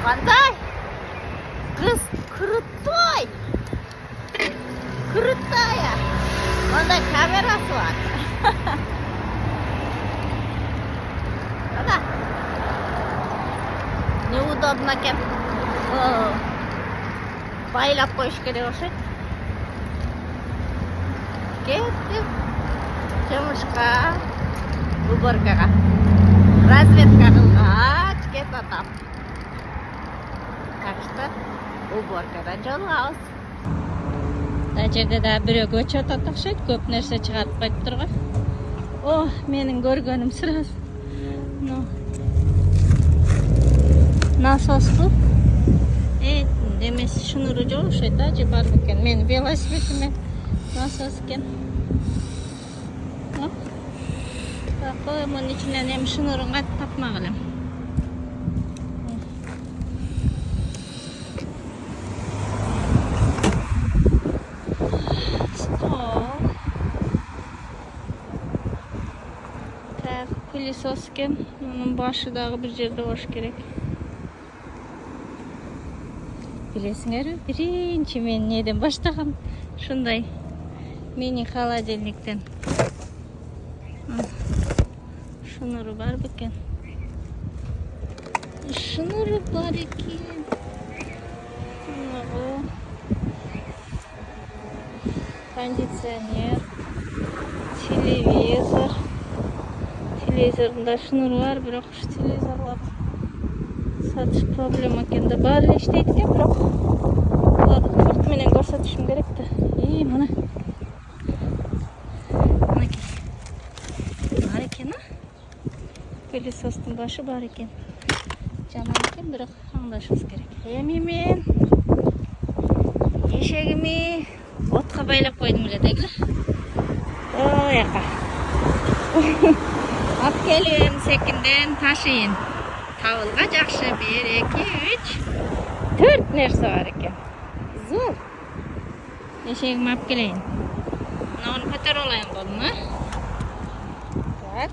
Қандай? Қыз крутой! Крутая! Онда камерасы бар. Ана. Неудобно екен. Байлап қойыш керек оқшайды. Кеттік жұмышқа, уборкаға. Разведка қылғач кетатам. Так что уборкадан жолығамыз. Мына жерде да біреу көчөт атақшайды, көп нәрсе шығарып қойып тұрған. О, менің көргенім сразу. Насос бұл. Демесі шыныры жоқ ұқсайды, ажы бар екен. Мен велосипедіме насос екен. Қой, мұның ішінен ем шынырын қатты тапмағылым. Пылесос екен, оның башыдағы бір жерде ош керек. Білесіңер, бірінші мен неден баштағам? Шындай мини холодильниктен. Шыныры бар бекен. Шыныры бар екен. Кондиционер, телевизор. Телевизорында шыныры бар, бірақ телевизорлар сатыш проблема екенді. Бәрі іштейді екен, бірақ оларды картменен көрсетішім керекті. Мұны бар екен, пылесостың башы бар екен. Жаман екен, бірақ аңдашымыз керек. Мен ешегіме отқа байлап қойдым біле дегілі. Яқа. Ап келем секінден ташыйын. Тавылға жақшы 1, 2, 3, 4 нәрсе бар екен. Зор. Ешегім ап келейін. Оны көтер олайын болма. Так.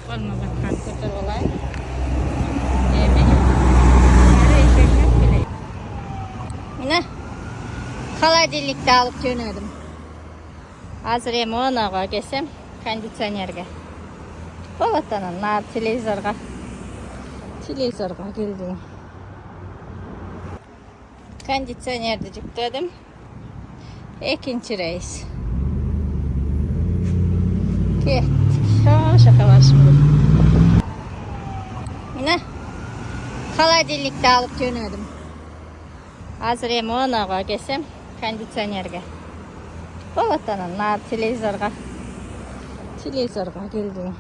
Болма батқан көтер олайын. Ешегім ап келейін. Міне холодильникті алып жөнедім. Азыр ем онаға кесем кондиционерге. Болатанын на телевизорға келдім. Кондиционерді жүктедім. Екінші рейс. Кеттік. Шақа баршым бұл. Міне холодильникті алып жөнедім. Азыр ем онаға кесем кондиционерге. Болатанын на телевизорға келдім.